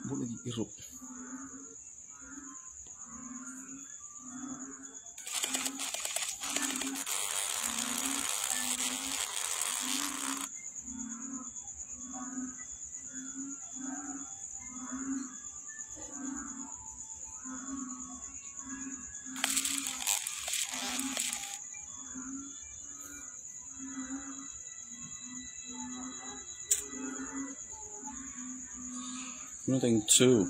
Boleh diirup. Ano tayong 2?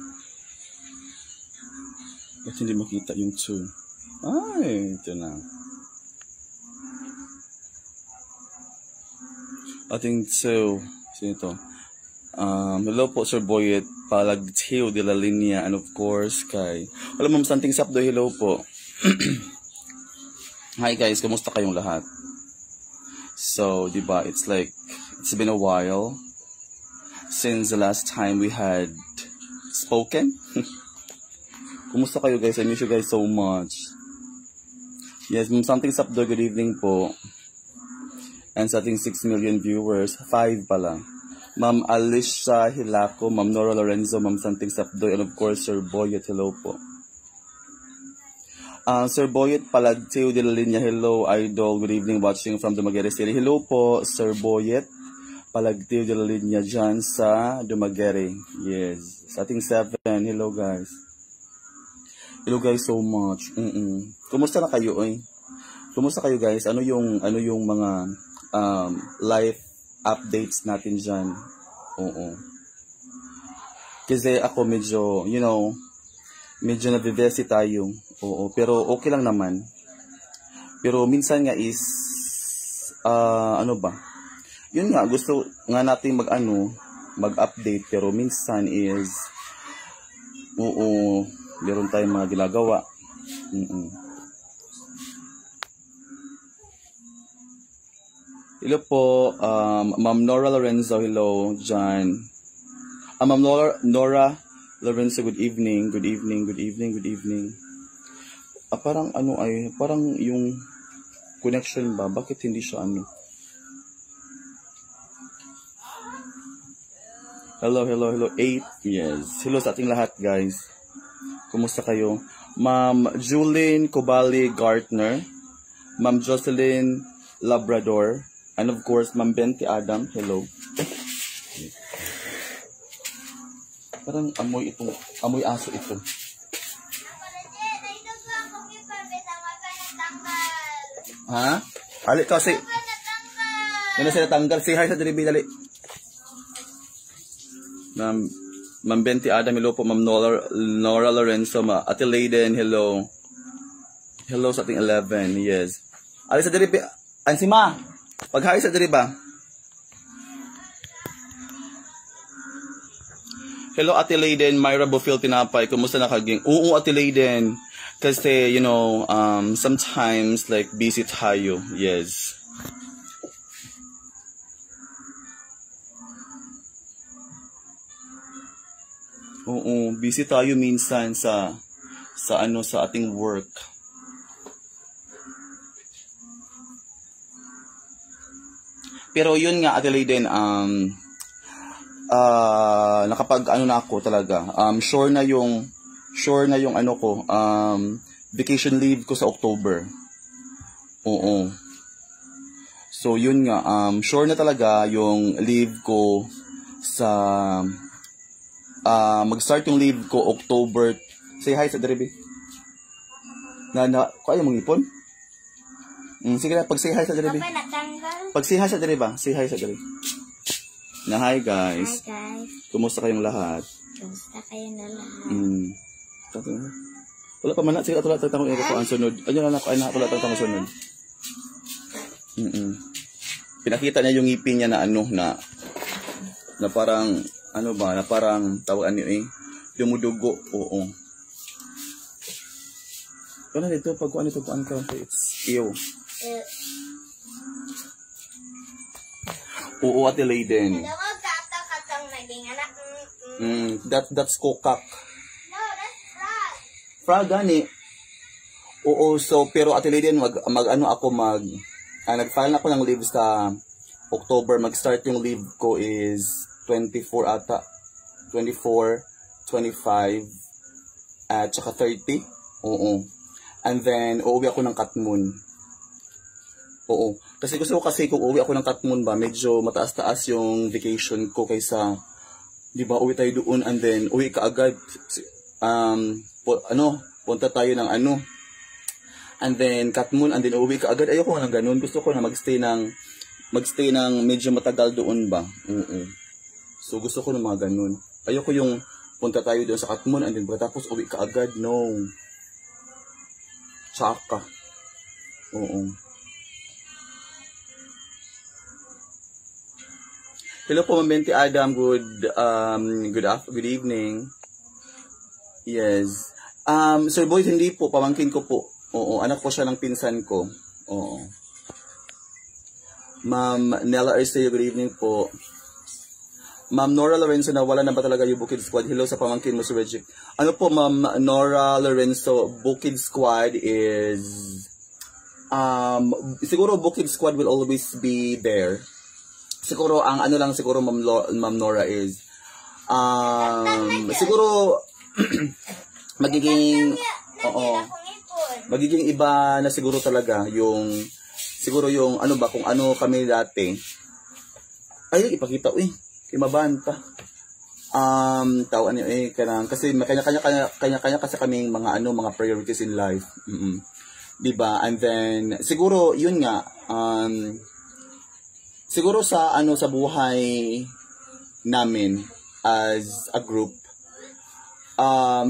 Ba't hindi makita yung 2? Ay, ito na. Ating 2. Sino ito? Hello po, Sir Boyet. Palagtiw de la Linya. And of course, kay... Wala, Ma'am Santing Sapdo. Hello po. Hi guys, kamusta kayong lahat? So, diba, it's been a while since the last time we had spoken. Kumusta kayo guys? I miss you guys so much. Yes, Ma'am Something Sapdo, good evening po. And sa ating 6 million viewers, 5 pala. Ma'am Alicia Hilaco, Ma'am Nora Lorenzo, Ma'am Something Sapdo, and of course, Sir Boyet, hello po. Sir Boyet Palagtiw de la Linya, hello, idol, good evening, watching from Dumaguete City. Hello po, Sir Boyet Palagtiw de la Linya dyan sa Dumaguete. Yes. Sa ating 7. Hello guys. Hello guys so much. Kumusta na kayo eh? Kumusta kayo guys? Ano yung mga life updates natin dyan? Oo. Kasi ako medyo, medyo nabibesi tayo. Oo. Pero okay lang naman. Pero minsan nga is, ano ba? Yun nga, gusto nga natin mag-update, pero minsan is, meron tayong mga ginagawa. Hello po, Ma'am Nora Lorenzo, hello, John. Ma'am Nora Lorenzo, good evening, good evening, good evening, good evening. Parang parang yung connection ba, bakit hindi siya Hello, 8. Yes. Hello sa ating lahat, guys. Kumusta kayo? Ma'am Julene Cobali Gartner, Ma'am Jocelyn Labrador, and of course, Ma'am Benti Adam. Hello. Parang amoy aso ito. Ha? Alik kasi. Ano sila tanggal? Say hi sa delivery, dali. Ma'am Benti Adam, hello po. Ma'am Nora Lorenzo, Ate Layden, hello. Hello sa ating 11, yes. Ali sa diri, si Ma, pag-hi sa diri ba? Hello Ate Layden, Myra Bufil Tinapay, kumusta na kaging? Oo Ate Layden, kasi sometimes like busy tayo, yes. Oo, busy tayo minsan sa ating work. Pero yun nga, Ate Layden, nakapag na ako talaga. Sure na yung vacation leave ko sa October. Oo. So yun nga, sure na talaga yung leave ko sa mag-start yung leave ko October. Say hi sa deribi. Kaya mong ipon? Sige na, pag say hi sa deribi. Pag say hi sa deriba, say hi sa deribi. Na hi guys. Hi guys. Kumusta kayong lahat? Kumusta kayong lahat? Wala pa man, sige atula tatang ko ang sunod. Ano na ako ay natula tatang sunod. Pinakita niya yung ngipin niya na na parang na parang tawag dumudugo. Oo. Kaya dito pag ito ka, it's ew. Oo, Ate Layden. That's kokak. No, that's frog. Frog gani. Oo, so pero Ate Layden nag-file na ako ng leave sa October. Mag-start yung leave ko is 24 ata. 24 25 at saka 30. Oo. And then, uuwi ako ng Katmon. Oo. Kasi gusto ko kasi kung uuwi ako ng Katmon ba, medyo mataas-taas yung vacation ko kaysa, di ba, uwi tayo doon and then uwi ka agad. Punta tayo ng and then Katmon and then uwi ka agad. Ayoko nga ng ganun. Gusto ko na magstay ng medyo matagal doon ba. So gusto ko ng mga ganun. Ayoko yung punta tayo doon sa Katmon and then pagkatapos uwi ka agad. No. Tsaka. Oo. Hello po, Ma'am Benti Adam. Good evening. Yes. Sir Boy, hindi po. Pamangkin ko po. Oo. Anak ko siya ng pinsan ko. Oo. Ma'am Nella Arceo, good evening po. Ma'am Nora Lorenzo, nawala na ba talaga yung Bukid Squad? Hello sa pamangkin mo, Sir Reggie. Ano po, Ma'am Nora Lorenzo, Bukid Squad is... siguro Bukid Squad will always be there. Siguro, ang ano lang siguro, Ma'am Nora is... siguro, magiging... Oo. Magiging iba na siguro talaga yung... Siguro yung ano ba, kung ano kami dati. Ay, ipakita, kimabanta. Tawan niyo kanang kasi kanya-kanya kasi kaming mga priorities in life. 'Di ba? And then siguro 'yun nga siguro sa sa buhay namin as a group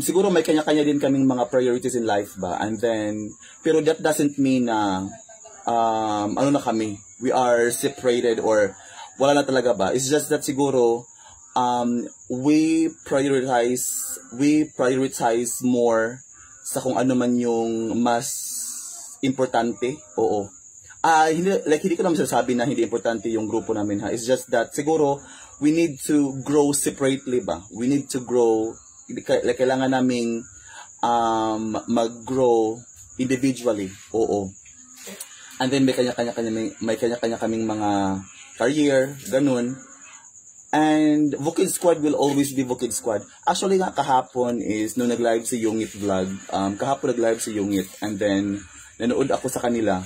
siguro may kanya-kanya din kaming mga priorities in life ba. And then pero that doesn't mean na na kami, we are separated or wala na talaga ba. It's just that siguro we prioritize more sa kung ano man yung mas importante. Oo. Hindi ko naman sasabi na hindi importante yung grupo namin ha. It's just that siguro we need to grow separately ba. We need to grow, kailangan naming mag-grow individually. Oo. And then may kanya-kanya kaming mga career, ganun. And Bukid Squad will always be Bukid Squad. Actually nga kahapon is nung nag-live si Yungit vlog. Kahapon nag-live si Yungit and then nanood ako sa kanila.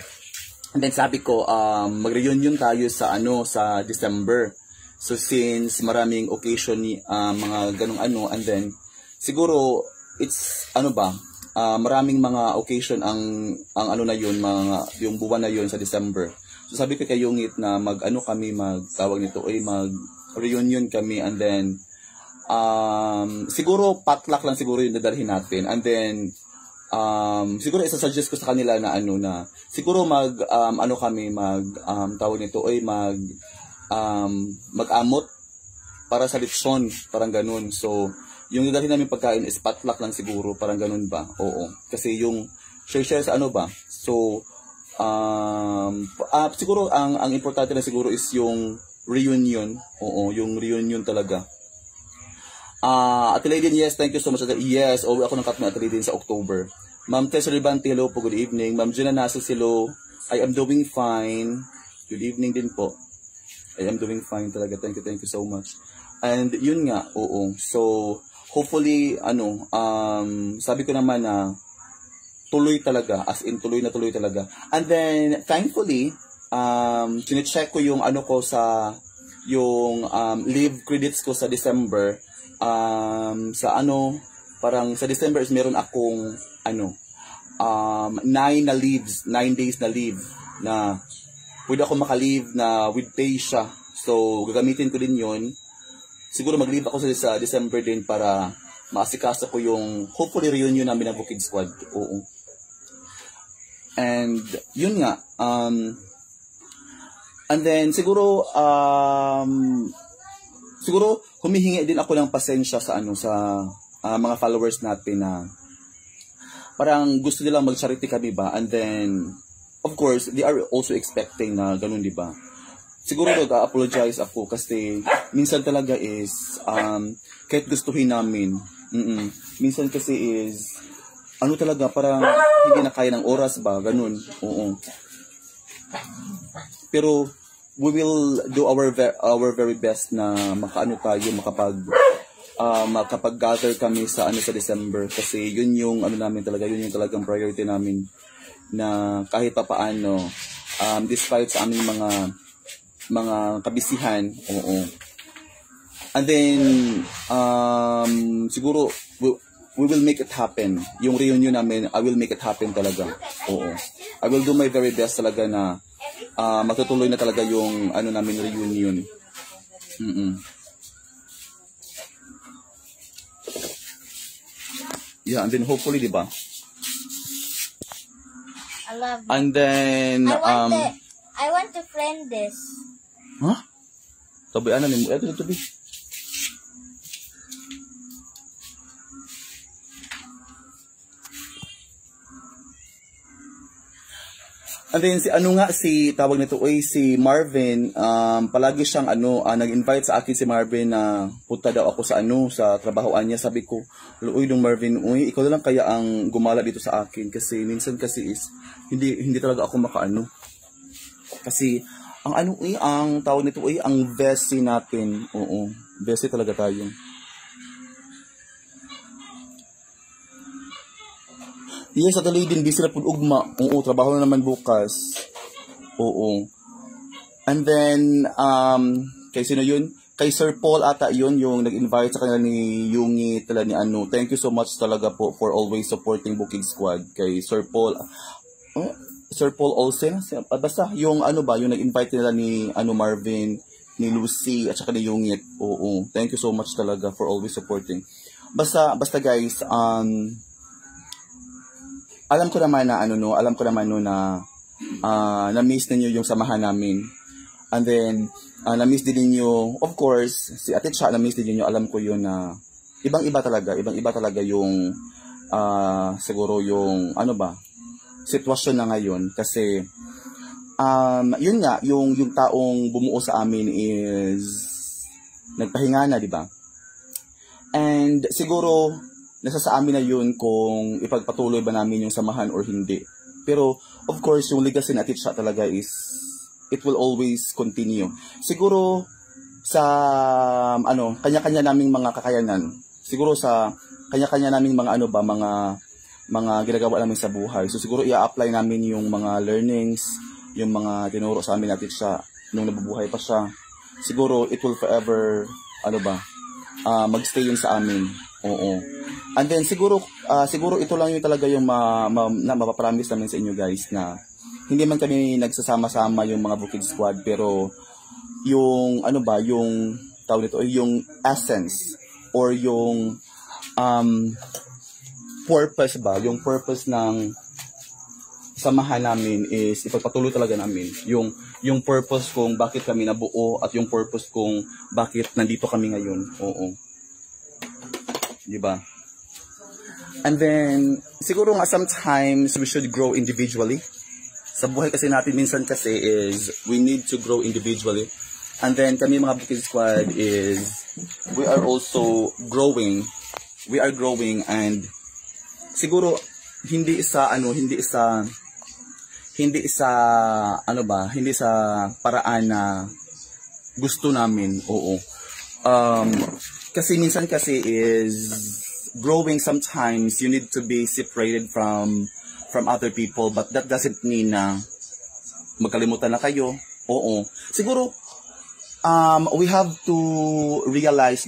And then sabi ko mag-reunion tayo sa sa December. So since maraming occasion mga ganung and then siguro it's maraming mga occasion ang na yun, yung buwan na yun sa December. So sabi ko kay Yungit na kami magtawag nito mag-reunion kami and then siguro potluck lang siguro yung dadalhin natin. And then siguro isa-suggest ko sa kanila na siguro tawag nito mag-amot para sa litson, parang ganun. So yung dadalhin namin pagkain is potluck lang siguro, parang ganun ba? Oo. Kasi yung share sa ba? So siguro ang importante na siguro is yung reunion. Oo, yung reunion talaga. Atelay din, yes, thank you so much. Yes, uwi ako ng Katmon Atelay din sa October. Ma'am Tess Ribante, hello po, good evening. Ma'am Gina Nasus, hello. I am doing fine. Good evening din po. I am doing fine talaga. Thank you so much. And yun nga, oo. So, hopefully, sabi ko naman na tuloy talaga, as in tuloy na tuloy talaga. And then, thankfully, chinecheck ko yung ko sa, yung leave credits ko sa December. Parang sa December is meron akong, 9 days na leave na pwede ako maka-leave na with pay siya. So, gagamitin ko din yun. Siguro mag-leave ako sa December din para maasikaso ko yung hopefully reunion namin ng Bukid Squad. Oo. And yun nga, and then siguro humihingi din ako ng pasensya sa mga followers natin na parang gusto nilang mag-charity kami ba, and then of course they are also expecting na ganun, di ba? Siguro nag-apologize ako kasi minsan talaga is kahit gustuhin namin, minsan kasi is talaga parang hindi na kaya ng oras ba, ganun. Oo. Pero we will do our very best na makapag kapag gather kami sa sa December, kasi yun yung namin talaga, yun yung talagang priority namin, na kahit pa paano, despite sa aming mga kabisihan, oo. And then siguro we will make it happen. Yung reunion namin, I will make it happen talaga. Oo. I will do my very best talaga na magtutuloy na talaga yung namin reunion. Yeah, and then hopefully, di ba? I love it. And then I want to friend this. huh? Tabi ni mo. Ito tabi. And then si tawag nito si Marvin, palagi siyang nag-invite sa akin si Marvin na punta daw ako sa sa trabahoan niya. Sabi ko, uy dong Marvin, uy ikaw na lang kaya ang gumala dito sa akin, kasi minsan kasi is hindi talaga ako makaano. Kasi ang tawag nito ang bestie natin. Oo, bestie talaga tayo. Yes, at alay din, busy na po ugma. Oo, trabaho na naman bukas. Oo. And then, kay sino yun? Kay Sir Paul ata yun, yung nag-invite sa kanila ni Yungi, tala ni Thank you so much talaga po for always supporting Booking Squad. Kay Sir Paul, Sir Paul Olsen, basta yung yung nag-invite nila ni Marvin, ni Lucy, at saka ni Yungi. Oo, thank you so much talaga for always supporting. Basta guys, alam ko naman na na-miss ninyo yung samahan namin. And then na-miss din ninyo, of course, si Ate Cha, na-miss din ninyo, alam ko yun na ibang-iba talaga yung siguro yung sitwasyon na ngayon, kasi yun nga, yung taong bumuo sa amin is nagpahinga na, di ba? And siguro nasa sa amin na yun kung ipagpatuloy ba namin yung samahan or hindi. Pero, of course, yung legacy natin siya talaga is, it will always continue. Siguro, sa, kanya-kanya naming mga kakayanan. Siguro sa, kanya-kanya naming mga mga ginagawa namin sa buhay. So, siguro, i-apply namin yung mga learnings, yung mga tinuro sa amin natin siya, nung nabubuhay pa siya. Siguro, it will forever, magstay yun sa amin. Oo. And then siguro ito lang yung talaga yung mapapromise namin sa inyo guys, na hindi man kami nagsasama-sama yung mga Bukid Squad, pero yung yung tawag nito, yung essence or yung purpose yung purpose ng samahan namin is ipagpatuloy talaga namin yung purpose kung bakit kami nabuo, at yung purpose kung bakit nandito kami ngayon. Oo. Di ba? And then, siguro nga sometimes we should grow individually. Sa buhay kasi natin, minsan kasi is we need to grow individually. And then kami mga Bukid Squad is we are also growing. We are growing, and siguro hindi sa paraan na gusto namin. Oo. Kasi minsan kasi is growing, sometimes you need to be separated from other people, but that doesn't mean na magkalimutan na kayo. Oo. Siguro we have to realize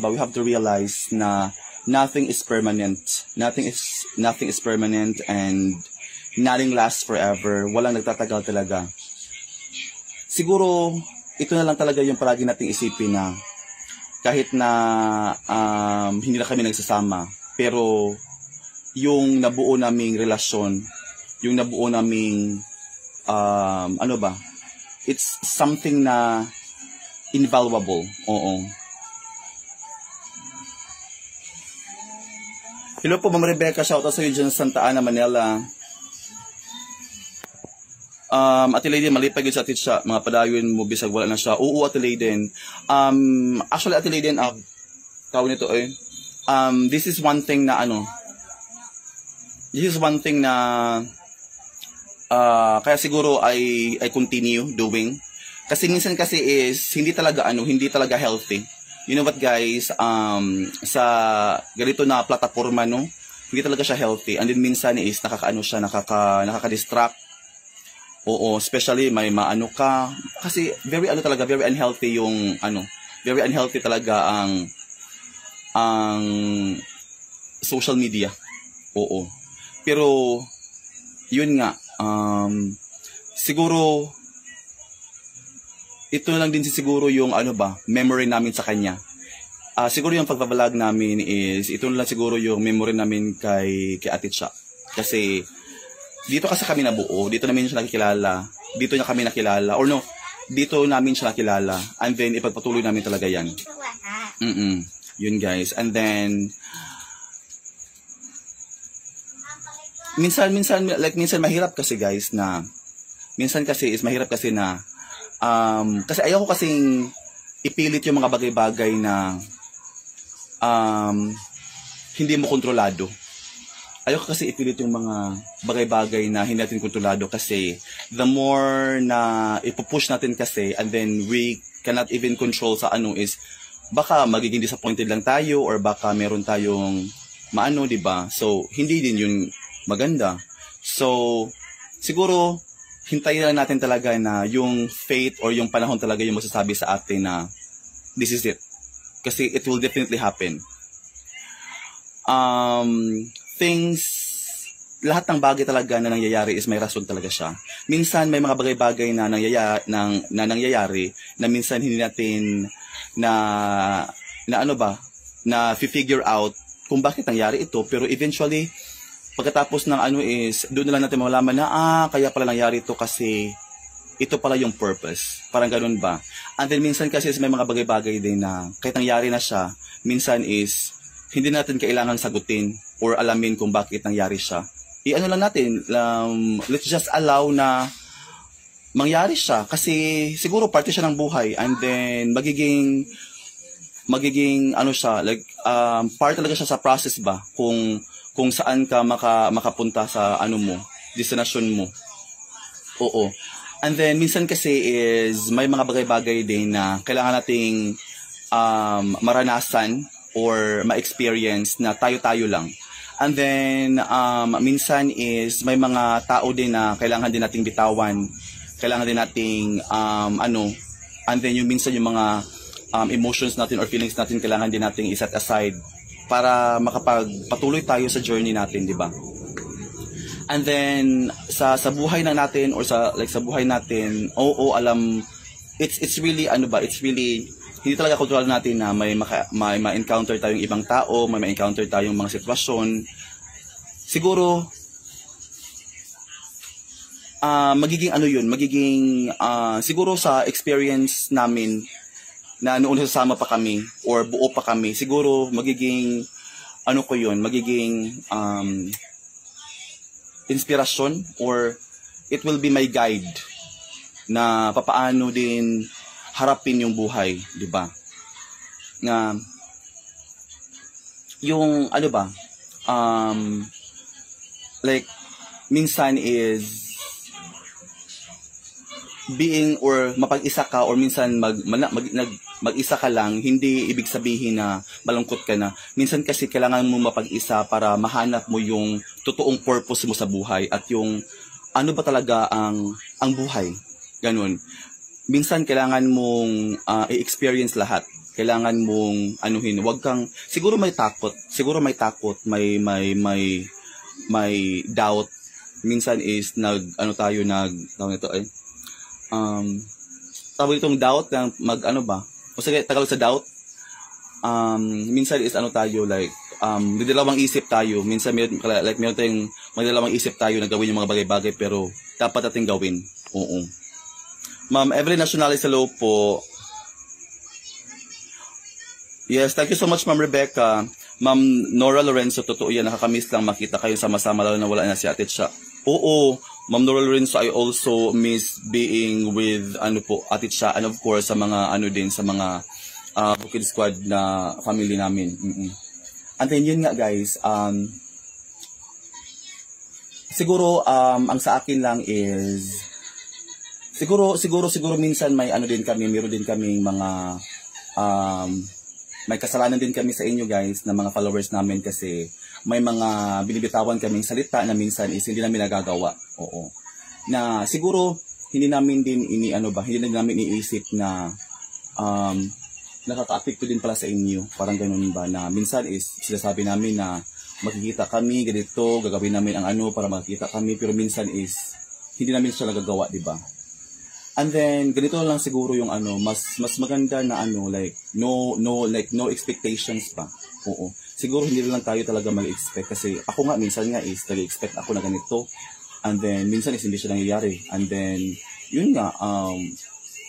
na nothing is permanent. Nothing is permanent, and nothing lasts forever. Walang nagtatagal talaga. Siguro ito na lang talaga yung palagi nating isipin, na kahit na hindi na kami nagsasama, pero yung nabuo naming relasyon, yung nabuo naming it's something na invaluable. Oo. Hello po Ma'am Rebecca, shout out sa iyo dyan sa Santa Ana, Manila. Ate Lady, malipag yun sa atin siya, mga padayon mo bisag wala na siya. Oo, Ate Lady. Actually, Ate Lady, tawag nito this is one thing na kaya siguro I continue doing. Kasi minsan kasi is hindi talaga healthy you know what guys, sa ganito na plataforma, no, hindi talaga siya healthy. And then minsan is nakakaano siya, nakaka-distract. Oo, especially may maano ka. Kasi very unhealthy yung very unhealthy talaga ang social media. Oo. Pero yun nga, siguro ito lang din siguro yung memory namin sa kanya. Siguro yung pagbabalag namin is ito lang siguro yung memory namin kay Ate Cha. Kasi dito kasi kami nabuo, dito namin siya nakikilala, dito niya kami nakilala, or no, dito namin siya nakilala, and then ipagpatuloy namin talaga yan. Yun guys, and then minsan mahirap kasi guys na kasi ayaw ko kasing ipilit yung mga bagay-bagay na hindi mo kontrolado. Ayaw ko kasi ipilit yung mga bagay-bagay na hindi natin kontrolado kasi the more na ipupush natin kasi and then we cannot even control sa is baka magiging disappointed lang tayo or baka meron tayong diba? So, hindi din yun maganda. So, siguro hintayin lang natin talaga na yung fate or yung panahon talaga yung masasabi sa atin na this is it. Kasi it will definitely happen. Lahat ng bagay talaga na nangyayari is may rason talaga siya. Minsan may mga bagay-bagay na nangyayari na minsan hindi natin na figure out kung bakit nangyari ito, pero eventually pagkatapos ng is doon na lang natin malaman na kaya pala nangyari ito kasi ito pala yung purpose. Parang ganun ba? And then minsan kasi may mga bagay-bagay din na kahit nangyari na siya, minsan is hindi natin kailangan sagutin or alamin kung bakit nangyari siya. Lang natin, let's just allow na mangyari siya kasi siguro parte siya ng buhay and then magiging siya, like part talaga siya sa process ba kung saan ka makapunta sa destination mo. Oo. And then minsan kasi is may mga bagay-bagay din na kailangan nating maranasan or ma-experience na tayo-tayo lang. And then minsan is may mga tao din na kailangan din nating bitawan. Kailangan din nating and then yung minsan yung mga emotions natin or feelings natin kailangan din nating i-set aside para makapagpatuloy tayo sa journey natin, di ba? And then sa buhay na natin or sa buhay natin, it's really it's really hindi talaga kontrol natin na may ma-encounter tayong ibang tao, may ma-encounter tayong mga sitwasyon. Siguro siguro sa experience namin na noon sasama pa kami or buo pa kami, siguro magiging inspirasyon or it will be my guide na papaano din harapin yung buhay, di ba? Na yung minsan is being or mapag-isa ka or minsan mag-isa ka lang, hindi ibig sabihin na malungkot ka na. Minsan kasi kailangan mo mapag-isa para mahanap mo yung totoong purpose mo sa buhay at yung ba talaga ang buhay. Ganun. Minsan kailangan mong i-experience lahat. Kailangan mong wag kang siguro may takot, may doubt. Minsan is tawag itong doubt ng sige, tagal sa doubt. Minsan is tayo dalawang isip tayo. Minsan meron tayong magdalawang isip tayo na gawin yung mga bagay-bagay pero dapat nating gawin. Oo. Ma'am Evelyn Nacionales, hello po. Yes, thank you so much Ma'am Rebecca. Ma'am Nora Lorenzo, totoo yan, nakakamiss lang makita kayo sama-sama lalo na wala na si Ate Cha. Oo, Ma'am Nora Lorenzo, I also miss being with Ate Cha and of course sa mga sa mga Bukid Squad na family namin. And then yun nga guys, siguro ang sa akin lang is siguro minsan may meron din kaming mga may kasalanan din kami sa inyo guys, na mga followers namin kasi may mga binibitawan kaming salita na minsan is hindi namin nagagawa. Oo. Na siguro hindi namin din hindi namin iniisip na nakaka-apekto din pala sa inyo. Parang ganun ba na minsan is sinasabi namin na makikita kami ganito, gagawin namin ang para makikita kami, pero minsan is hindi namin siya nagagawa, di ba? And then ganito lang siguro yung mas maganda na like no expectations pa. Oo. Siguro hindi lang tayo talaga mag-expect kasi ako nga minsan nga is nag-expect ako na ganito, and then minsan is hindi siya nangyayari, and then yun nga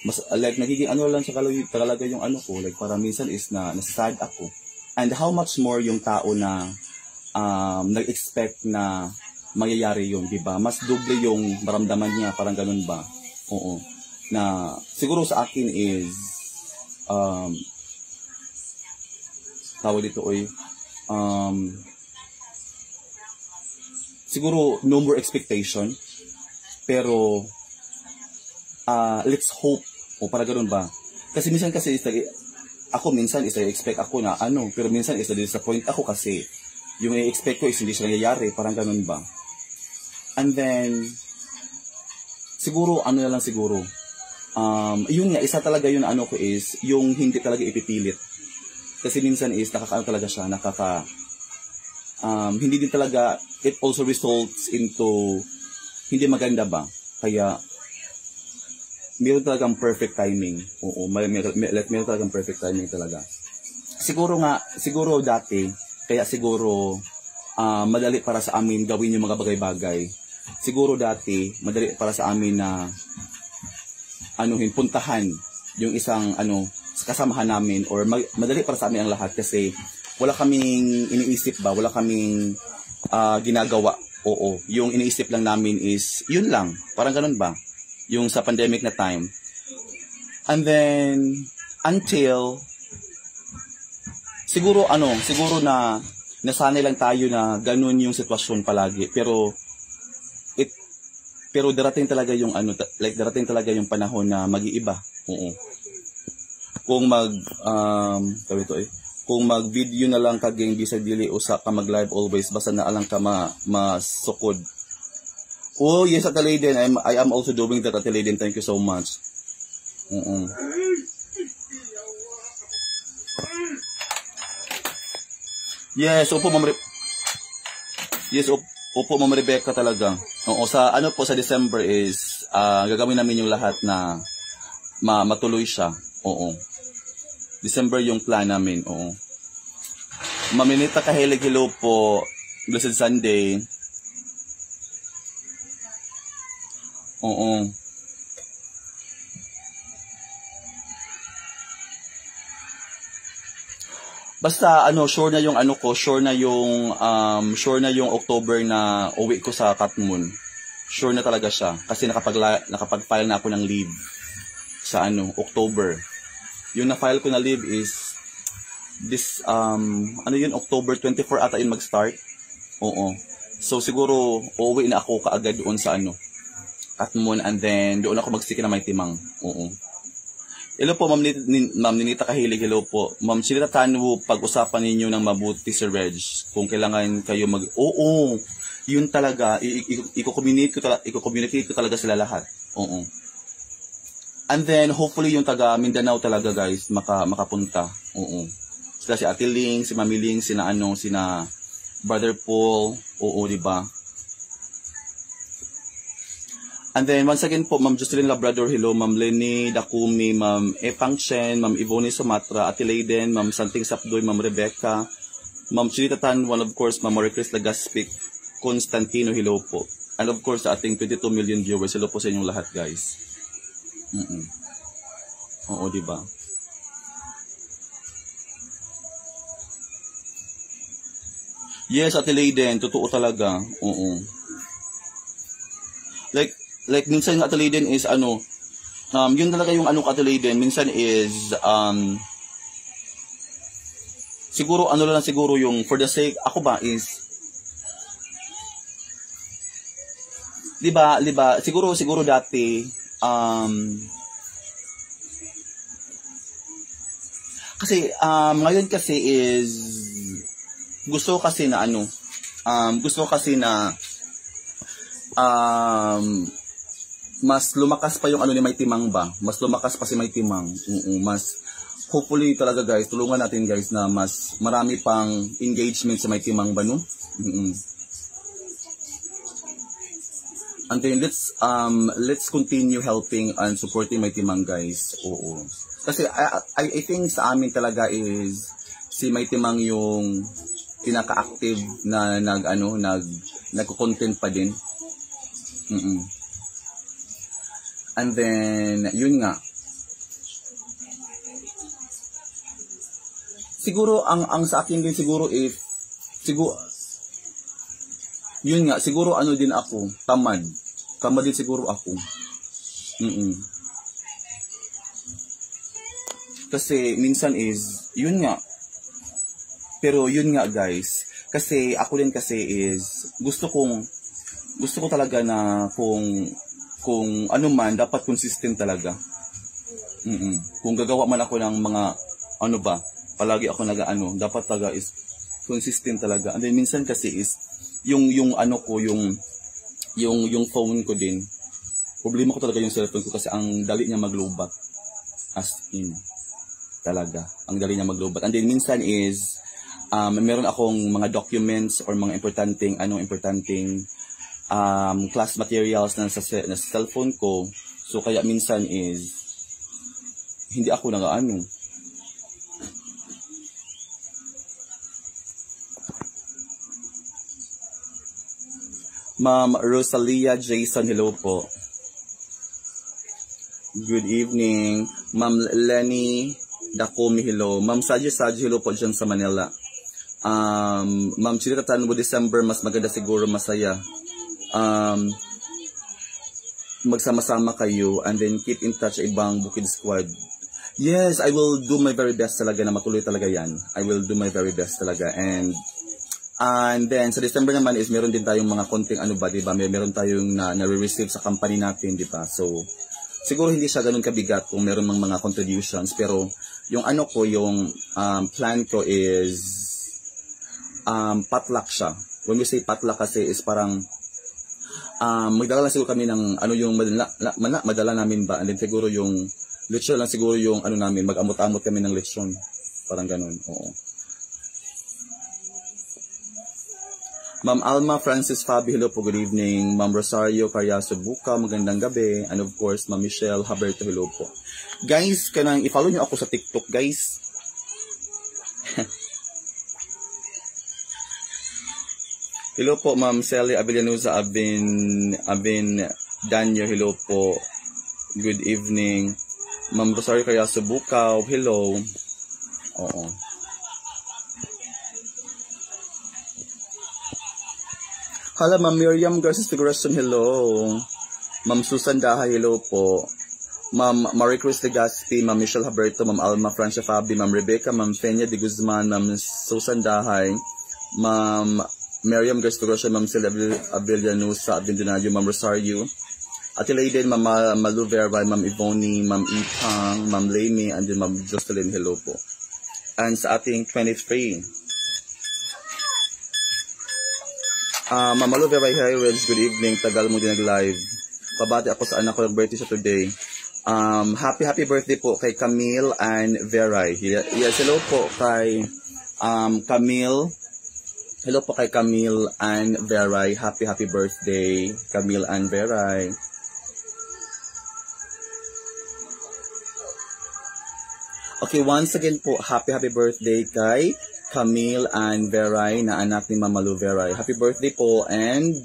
mas like nagiging lang sa talaga yung ko, like para minsan is nasasad ako. And how much more yung tao na nag-expect na mangyayari yun, di ba? Mas doble yung maramdaman niya, parang ganun ba? Oo. Na siguro sa akin is tawag dito siguro no more expectation, pero let's hope, o para ganun ba? Kasi minsan ako minsan is expect ako na pero minsan is disappoint ako kasi yung i-expect ko is hindi siya nangyayari, parang ganun ba? And then siguro na lang siguro yun nga, isa talaga yun ko is yung hindi talaga ipipilit. Kasi minsan is talaga siya, hindi din talaga, it also results into hindi maganda ba? Kaya meron talagang perfect timing. Oo, meron talagang perfect timing talaga. Siguro dati, kaya siguro madali para sa amin gawin yung mga bagay-bagay. Siguro dati, madali para sa amin na puntahan yung isang kasamahan namin, or madali para sa amin ang lahat kasi wala kaming iniisip ba, wala kaming ginagawa. Oo, yung iniisip lang namin is yun lang, parang ganun ba, yung sa pandemic na time. And then until siguro na nasanay lang tayo na ganun yung sitwasyon palagi, pero darating talaga yung darating talaga yung panahon na mag-iiba. Oo. Kung kung mag-video na lang kaging bisag dili usa ka mag-live always basta na alang ka masukod. Oh, yes, Ate Layden, I am also doing that, Ate Layden. Thank you so much. Yes, opo Ma'am Opo, Ma'am Rebecca talaga. Oo, sa sa December is gagawin namin yung lahat na matuloy siya. Oo. December yung plan namin. Oo. Ma'am Ninita Kahilig, hello po. Blessed Sunday. Oo. Basta sure na yung sure na yung October na uwi ko sa Katmon. Sure na talaga siya kasi nakapag-file na ako ng leave sa October. Yung na-file ko na leave is this October 24 ata yun mag-start. Oo. So siguro uuwi na ako kaagad doon sa Katmon, and then doon ako magsiki na may timang. Oo. Hello po, Ma'am Ninita Kahilig, hello po. Ma'am Chilita Tanwo, pag-usapan ninyo ng mabuti si Reg. Kung kailangan kayo Oo, yun talaga. I-communicate ko talaga sila lahat. Oo. And then, hopefully, yung taga Mindanao talaga, guys, makapunta. Oo. Sila si Ate Ling, si Mami Ling, sina Brother Paul. Oo, diba? And then, once again po, Ma'am Jocelyn Labrador, hello, Ma'am Lenny Dakumi, Ma'am Epang Chen, Ma'am Ivone Sumatra, Ate Layden, Ma'am Santing Sapdoy, Ma'am Rebecca, Ma'am Chilita Tan, one of course, Ma'am Marie Chris Lagaspic, Constantino, hello po. And of course, sa ating 22 million viewers, hello po sa inyong lahat, guys. Oo, diba? Yes, Ate Layden, totoo talaga. Oo. Like minsan nga Ate Layden is yun talaga yung Ate Layden, minsan is siguro lang siguro yung for the sake ako ba is di ba siguro dati Kasi, ngayon kasi is, gusto ko kasi na ano, gusto ko kasi na, mas lumakas pa yung ano ni May Timang ba? Mas lumakas pa si May Timang. Mas, hopefully talaga guys, tulungan natin guys na mas marami pang engagement sa May Timang ba, no? And then let's continue helping and supporting May Timang guys. Oo. Kasi I think sa amin talaga is si May Timang yung pinaka-active na nagko-content pa din. And then yun nga. Siguro ang sa akin din siguro yun nga, siguro ano din ako, tamad din siguro ako. Kasi minsan is yun nga. Pero yun nga guys, kasi ako din kasi is gusto ko talaga na kung ano man dapat consistent talaga. Kung gagawa man ako ng mga ano ba, palagi ako dapat talaga is consistent talaga. And then minsan kasi is yung ano ko, yung phone ko din. Problema ko talaga yung cellphone ko kasi ang dali niya maglobat. As in talaga, ang dali niya maglobat. And then minsan is meron akong mga documents or mga importanteng class materials na sa cellphone ko. So kaya minsan is hindi ako nag-ano. Ma'am Rosalia Jason, hello po. Good evening. Ma'am Lenny Dacomi, hello. Ma'am Sadji, hello po dyan sa Manila. Ma'am Chirita Tanbo, December, mas maganda siguro, masaya. Magsama-sama kayo and then keep in touch ibang Bukid Squad. Yes, I will do my very best talaga na matuloy talaga yan. I will do my very best talaga. And then sa December naman is meron din tayong mga konting ano ba, diba? Meron tayong na-receive sa company natin, diba? So siguro hindi siya ganun kabigat kung meron mga contributions, pero yung ano ko, yung plan ko is potluck siya. When we say potluck kasi is parang magdala lang siguro kami ng ano yung madala namin ba, and then siguro yung lechon lang siguro yung ano namin, mag-amot-amot kami ng lechon, parang ganun. Oo. Ma'am Alma Francis Fabi, hello po, good evening. Ma'am Rosario Caryaso Buka, magandang gabi. And of course, Ma'am Michelle Haberto, hello po. Guys, i-follow nyo ako sa TikTok, guys. Hello po, Ma'am Sally Abellanuza, Abin Danyo, hello po. Good evening. Ma'am Rosario Caryaso Buka, hello. Oo. Hala, Ma'am Miriam Garces Figuration, hello. Ma'am Susan Dahay, hello po. Ma'am Marie Cruz Legaspi, Ma'am Michelle Haberto, Ma'am Alma Francia Fabi, Ma'am Rebecca, Ma'am Fenya de Guzman, Ma'am Susan Dahay, Ma'am Miriam Garces Figuration, Ma'am Celia Abellanuza, Abindonayo, Ma'am Rosario, Ate Leyden, Ma'am Malu Vera, Ma'am Ivoni, Ma'am Ipang, Ma'am Laimi, and then Ma'am Jocelyn, hello po. And sa ating 23, Ma'am Malu Vera, hi, good evening, tagal mo din nag-live. Pabati ako sa anak ko, nag-birthday siya today. Happy birthday po kay Camille and Veray. Yes, hello po kay Camille. Hello po kay Camille and Veray. Happy birthday, Camille and Veray. Okay, once again po, happy birthday kay Camille and Veray, na anak ni Mama Lu Veray. Happy birthday po and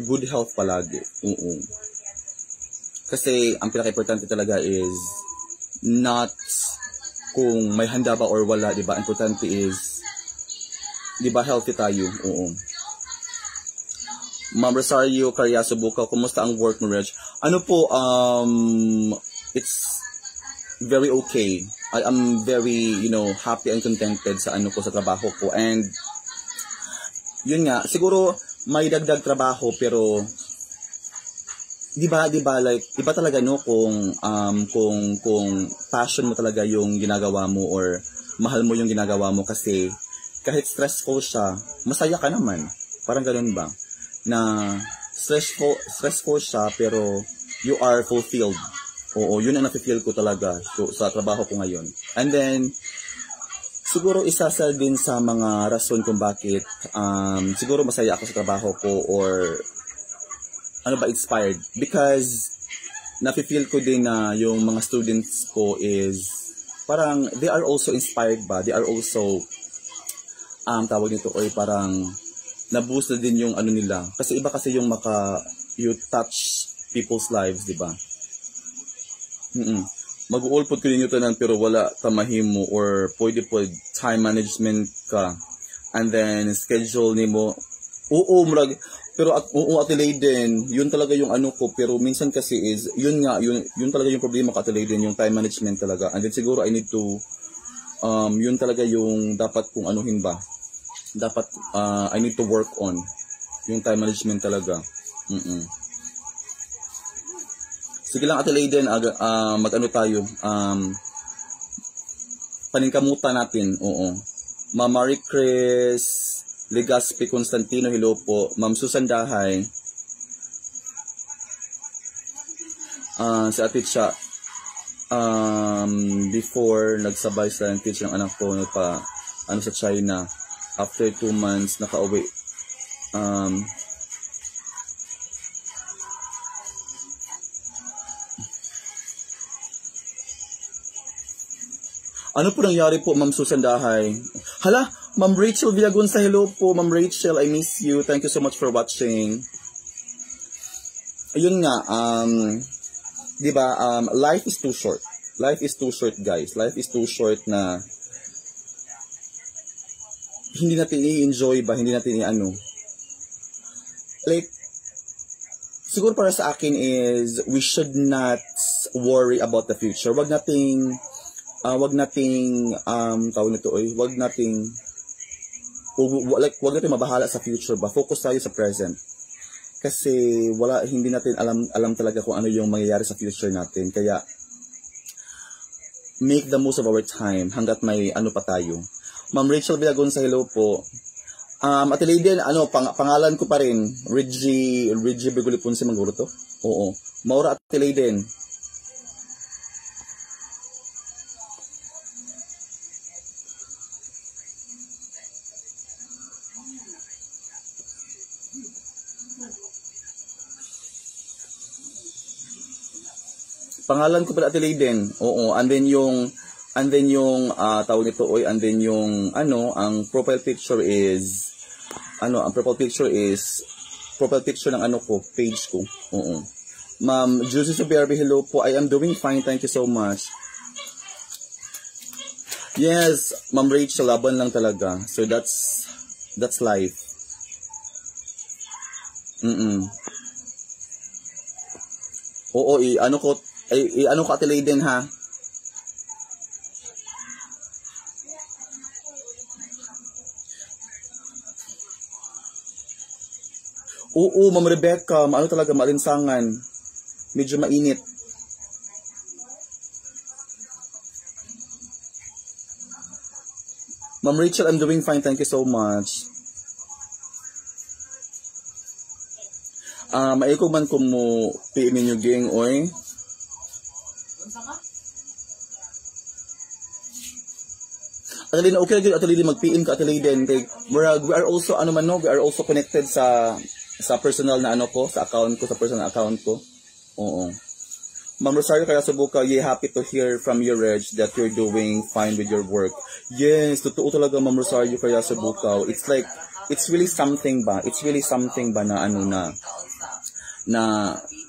good health palagi. Kasi ang pinaka-importante talaga is not kung may handa ba or wala, di ba? Importante is, di ba, healthy tayo. Oo. Ma'am Rosario Caryaso Buka, kumusta ang work mo, Reg? Ano po, it's very okay. I am very, happy and contented sa ano ko, sa trabaho ko. And yun nga, siguro may dagdag trabaho pero di ba like iba talaga no kung passion mo talaga yung ginagawa mo or mahal mo yung ginagawa mo, kasi kahit stressful siya, masaya ka naman. Parang ganun ba? Na stressful siya pero you are fulfilled. Oo, yun ang nafe-feel ko talaga sa trabaho ko ngayon. And then siguro isa sa din sa mga rason kung bakit siguro masaya ako sa trabaho ko or inspired, because nafe-feel ko din na yung mga students ko is parang they are also inspired ba, they are also tawag nito or parang na-boost na din yung nila, kasi iba kasi yung you touch people's lives, di ba? Mag-uulpot ko ninyo tanan pero wala ka mahimo or pwede time management ka and then schedule nimo. Oo, murag pero Ate Leyden, yun talaga yung ko, pero minsan kasi is yun talaga yung problema ka Ate Leyden, yung time management talaga. And then siguro I need to yun talaga yung dapat kung anuhin ba. Dapat I need to work on yung time management talaga. Sige lang Ate Leyden, tayo. Paningkamutan natin. Oo. Ma'am Marie Chris Legaspi Constantino, hello po. Ma'am Susan Dahay. Si Ate Cha, before nagsabay sa teach ng anak ko sa China. After 2 months nakauwi. Ano po nangyari po, Ma'am Susan Dahay? Hala, Ma'am Rachel Villagonza, hello po. Ma'am Rachel, I miss you. Thank you so much for watching. Ayun nga, di ba, life is too short. Life is too short, guys. Life is too short na hindi natin i-enjoy ba, hindi natin like, siguro para sa akin is, we should not worry about the future. Wag nating wag nating mabahala sa future ba. Focus tayo sa present. Kasi hindi natin alam talaga kung ano yung mangyayari sa future natin. Kaya make the most of our time hangga't may pa tayo. Ma'am Rachel Villagonza, hello po. Ate Leyden, pangalan ko pa rin, Reggie Bergulipunsi Manguro to. Oo. Maura Ate Leyden. Pangalan ko pala Ate Leyden. Oo, and then yung tawag nito and then yung ang profile picture is ang profile picture ng ko, page ko. Oo. Ma'am Josie Soberbe, hello po. I am doing fine, thank you so much. Yes, Ma'am Rachel, laban lang talaga. So that's life. Oo, ko Ate Leyden ha. Oo, Ma'am Rebecca, talaga maalinsangan. Medyo mainit. Ma'am Rachel, I'm doing fine, thank you so much. Maiko man kung mo PM nyo ging, oy. Ate Leyden, okay good Ate Leyden, mag-PM ka Ate Leyden. We are also we are also connected sa personal na sa personal account ko. Oo. Ma'am Rosario kaya Subuka, happy to hear from you, Reg, that you're doing fine with your work. Yes, totoo talaga Ma'am Rosario kaya Subuka. It's really something ba? It's really something ba na na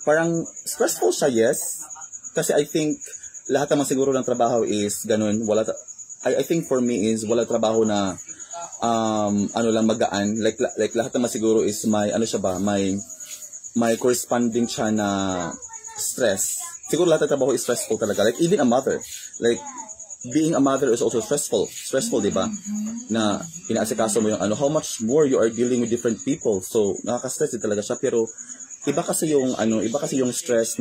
parang stressful siya, yes. Kasi I think lahat naman siguro ng trabaho is ganun. I think for me is wala trabaho na lang magaan, like lahat naman siguro is may may corresponding siya na stress. Siguro lahat ng trabaho is stressful talaga, like even a mother, like being a mother is also stressful, di ba? Na inaasikaso mo yung how much more you are dealing with different people, so nakaka-stress din talaga siya. Pero iba kasi yung stress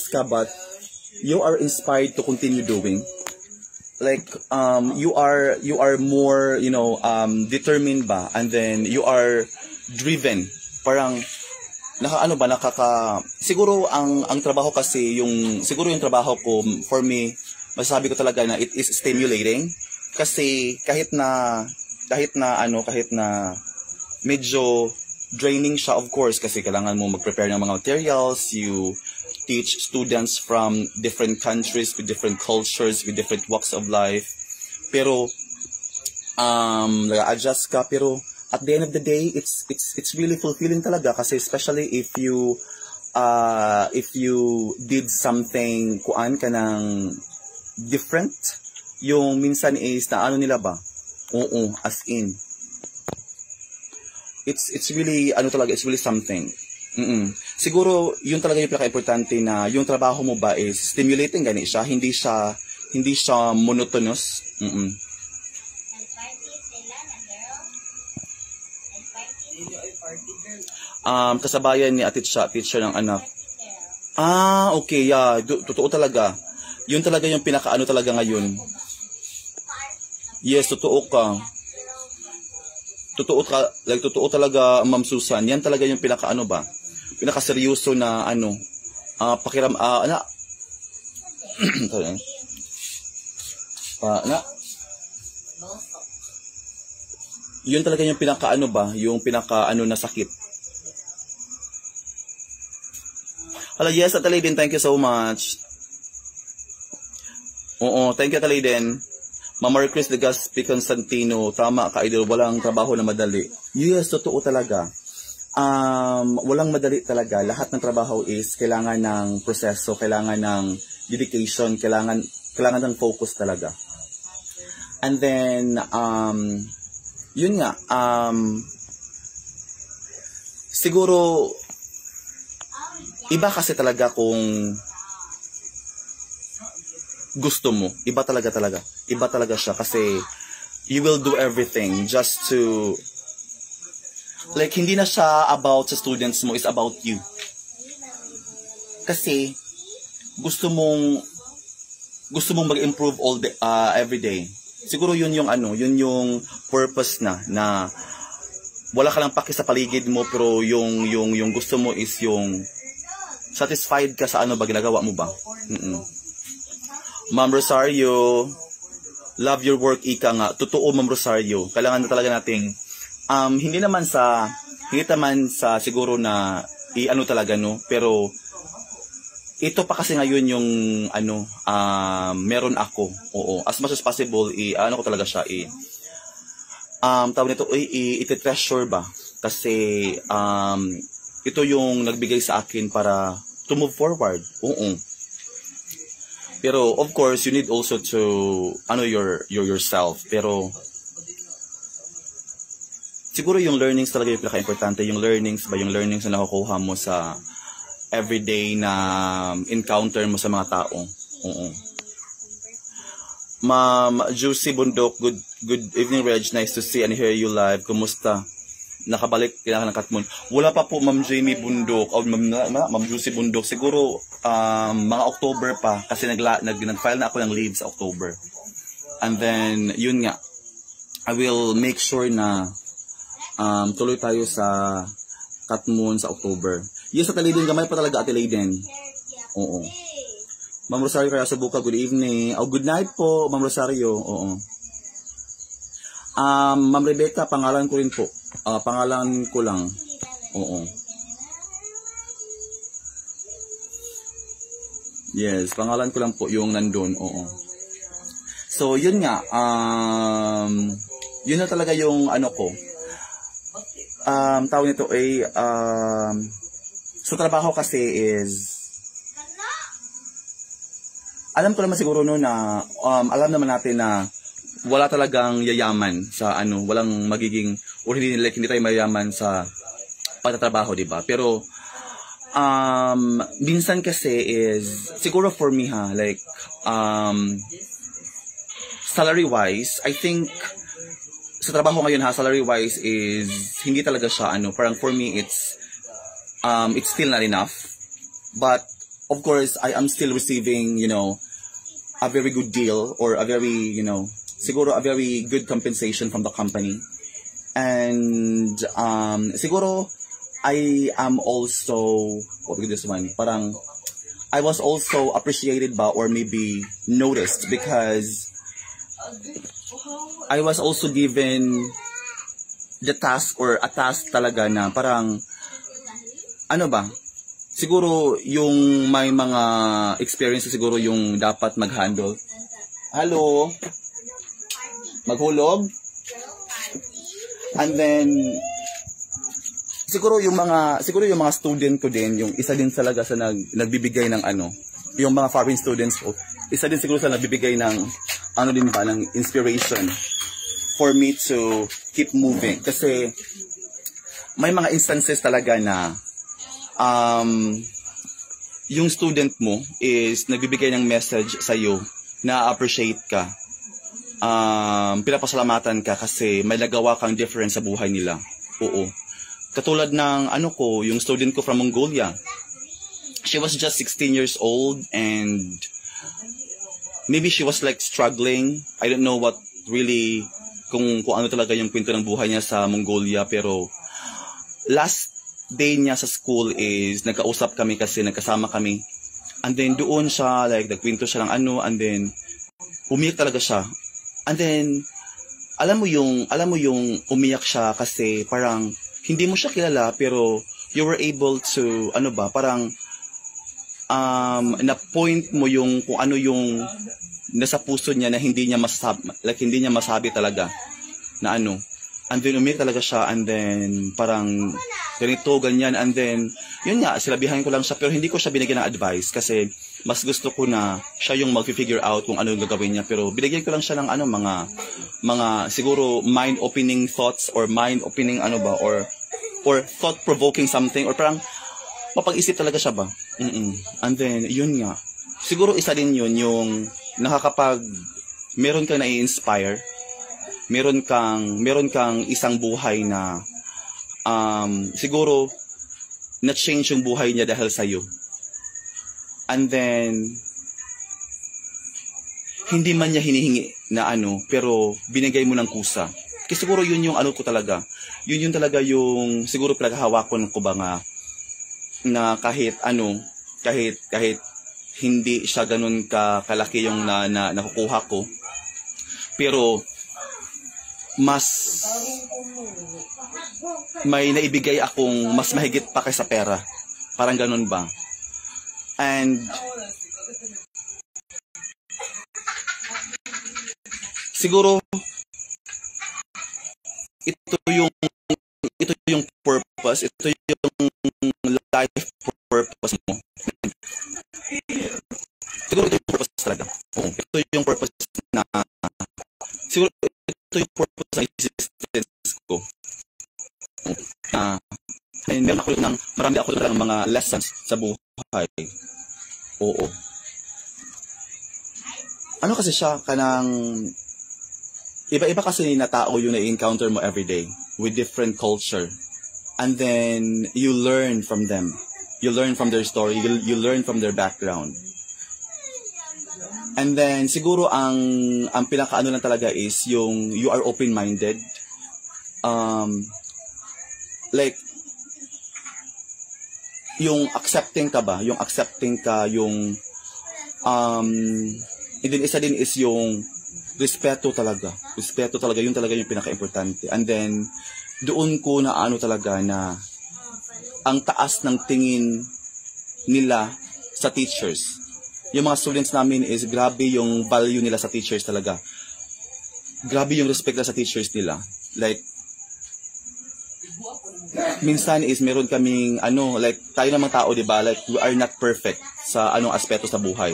ka but you are inspired to continue doing. Like you are more, determined ba, and then you are driven. Parang siguro ang trabaho kasi siguro yung trabaho ko for me, masasabi ko talaga na it is stimulating kasi kahit na medyo draining siya, of course, kasi kailangan mo mag-prepare ng mga materials, you teach students from different countries with different cultures with different walks of life, pero adjust ka, pero at the end of the day it's really fulfilling talaga kasi especially if you did something kuan ka ng different, yung minsan is na nila ba, as in it's really it's really something. Siguro yun talaga yung pinaka-importante, na yung trabaho mo ba is stimulating gani siya, hindi siya monotonous. Kasabayan ni teacher ng anak. Okay, yeah, totoo talaga. Yun talaga yung pinaka talaga ngayon. Yes, totoo talaga, Ma'am Susan. Yan talaga yung pinaka pinaka-seryoso na yun talaga yung pinaka yung pinaka na sakit. Hello, yes, Atalay din, thank you so much. Thank you, Atalay din. Mama Chris Legaspi Constantino, tama ka, idol, walang trabaho na madali. Yes, totoo talaga. Walang madali talaga. Lahat ng trabaho is kailangan ng proseso, kailangan ng dedication, kailangan ng focus talaga. And then yun nga, siguro iba kasi talaga kung gusto mo. Iba talaga siya kasi you will do everything just to, like, hindi na siya about sa students mo, it's about you. Kasi gusto mong mag-improve every day. Siguro yun yung purpose na wala ka lang paki sa paligid mo, pero yung gusto mo is yung satisfied ka sa ba ginagawa mo ba. Ma'am Rosario, love your work, ika nga. Totoo, Ma'am Rosario. Kailangan na talaga nating hindi naman sa siguro na talaga, no, pero ito pa kasi ngayon yung meron ako. As much as possible ko talaga siya tawag nito iti-treasure ba, kasi ito yung nagbigay sa akin para to move forward. Pero of course you need also to yourself, pero siguro yung learnings talaga yung pinaka-importante, yung learnings na nakukuha mo sa everyday na encounter mo sa mga tao. Ma'am Juicy Bundok, good evening, Reg. Nice to see and hear you live. Kumusta? Nakabalik kailangan ng Katmon. Wala pa po, Ma'am Jamie Bundok o Ma'am Juicy Bundok. Siguro mga October pa, kasi nag-file na ako ng leave sa October. And then yun nga, I will make sure na tuloy tayo sa Katmon sa October. Yes, at Leiden, gamay pa talaga at Leiden. Ma'am Rosario kaya Subuka, good evening. Good night po, Ma'am Rosario. Ma'am Rebecca, pangalan ko rin po. Pangalan ko lang. Yes, pangalan ko lang po yung nandun. So, yun nga. Yun na talaga yung ko. Tawag nito so trabaho kasi is, alam ko naman siguro na alam naman natin na wala talagang yayaman sa walang magiging, or hindi tayo mayayaman sa pagtatrabaho, di ba? Pero minsan kasi is, siguro for me like salary wise, I think sa trabaho ngayon salary wise is hindi talaga siya parang for me it's still not enough. But of course, I am still receiving, a very good deal, or a very, siguro a very good compensation from the company. And siguro I am also, what with this one, parang I was also appreciated ba, or maybe noticed, because I was also given the task, or a task talaga na parang ano ba, siguro yung may mga experience siguro yung dapat mag-handle. Hello? Maghulog? And then siguro yung mga student ko din, yung isa din talaga sa nagbibigay ng yung mga foreign students ko, isa din siguro sa nagbibigay ng din ba, ng inspiration for me to keep moving. Kasi may mga instances talaga na yung student mo is nagbibigay ng message sa iyo na appreciate ka. Pinapasalamatan ka kasi may nagawa kang difference sa buhay nila. Oo. Katulad ng yung student ko from Mongolia. She was just 16 years old, and maybe she was like struggling. I don't know what really, kung ano talaga yung kwento ng buhay niya sa Mongolia, pero last day niya sa school is nagkausap kami kasi nagkasama kami. And then doon siya, like nagkwento siya ng and then umiyak talaga siya. And then alam mo yung umiyak siya kasi parang hindi mo siya kilala, pero you were able to parang na-point mo yung kung ano yung nasa puso niya na hindi niya masabi talaga na and then umiyak talaga siya, and then parang ganito, ganyan, and then yun nga, silabihan ko lang siya, pero hindi ko siya binigyan ng advice kasi mas gusto ko na siya yung mag-figure out kung ano yung gagawin niya, pero binigyan ko lang siya ng mga siguro mind-opening thoughts, or mind-opening or thought-provoking something, or parang mapag-isip talaga siya ba. And then yun nga, siguro isa din yun yung meron kang na-inspire, meron kang isang buhay na siguro na-change yung buhay niya dahil sa iyo. And then hindi man niya hinihingi na pero binigay mo ng kusa. Kasi siguro yun yung ko talaga. Yun talaga yung siguro pinaghahawakan ko ba nga na kahit hindi siya ganun kalaki yung nakukuha ko, pero mas may naibigay akong mas mahigit pa kaysa pera. Parang ganun ba? And siguro ito yung purpose, ito yung life purpose mo. Siguro ito yung purpose talaga. Ito yung purpose na siguro ito yung purpose ng existence ko. And marami ako ng mga lessons sa buhay. Oo. Kasi siya kanang iba-iba kasi na tao yung na-encounter mo everyday with different culture. And then you learn from them. You learn from their story, you learn from their background. And then siguro ang pinakaano lang talaga is yung you are open-minded. Like yung accepting ka, yung and then isa din is yung respeto talaga, yun talaga yung pinaka-importante. And then doon ko na talaga na ang taas ng tingin nila sa teachers. Yung mga students namin is grabe yung value nila sa teachers talaga. Grabe yung respect nila sa teachers nila. Like minsan is meron kaming like tayo namang tao, 'di ba? Like we are not perfect sa anong aspeto sa buhay.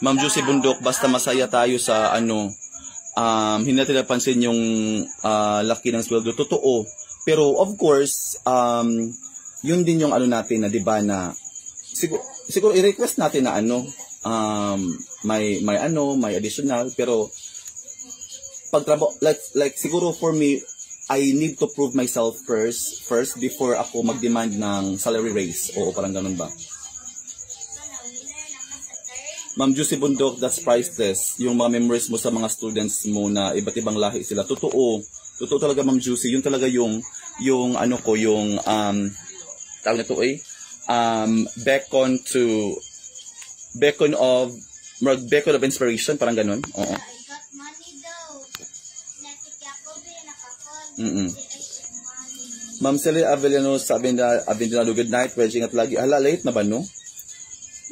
Ma'am Josie Bundok, basta masaya tayo sa hindi natin napansin yung laki ng sweldo. Totoo. Pero of course, yun din yung natin na 'di ba na siguro i-request natin na may additional, pero pagtrabaho like siguro for me I need to prove myself first before ako mag-demand ng salary raise. Oo, parang ganun ba? Ma'am Juicy Bundok, that's priceless. Yung mga memories mo sa mga students mo na iba't ibang lahi sila. Totoo. Totoo talaga, Ma'am Juicy. Yun talaga yung ano ko, yung, tawag na to beacon of inspiration, parang ganun. Oo. I got money daw. Nakikya ko nakapon. Ma'am Celia Avellano sa Avendinado, good night. Wedging at lagi. Hala, late na ba, no?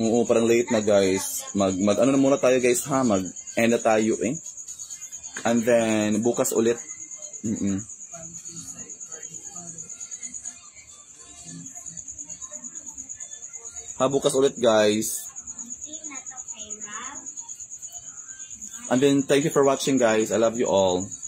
Oo, parang late na, guys. Ano na muna tayo, guys, ha? Mag-end na tayo, eh. And then, bukas ulit. Bukas ulit, guys. And then, thank you for watching, guys. I love you all.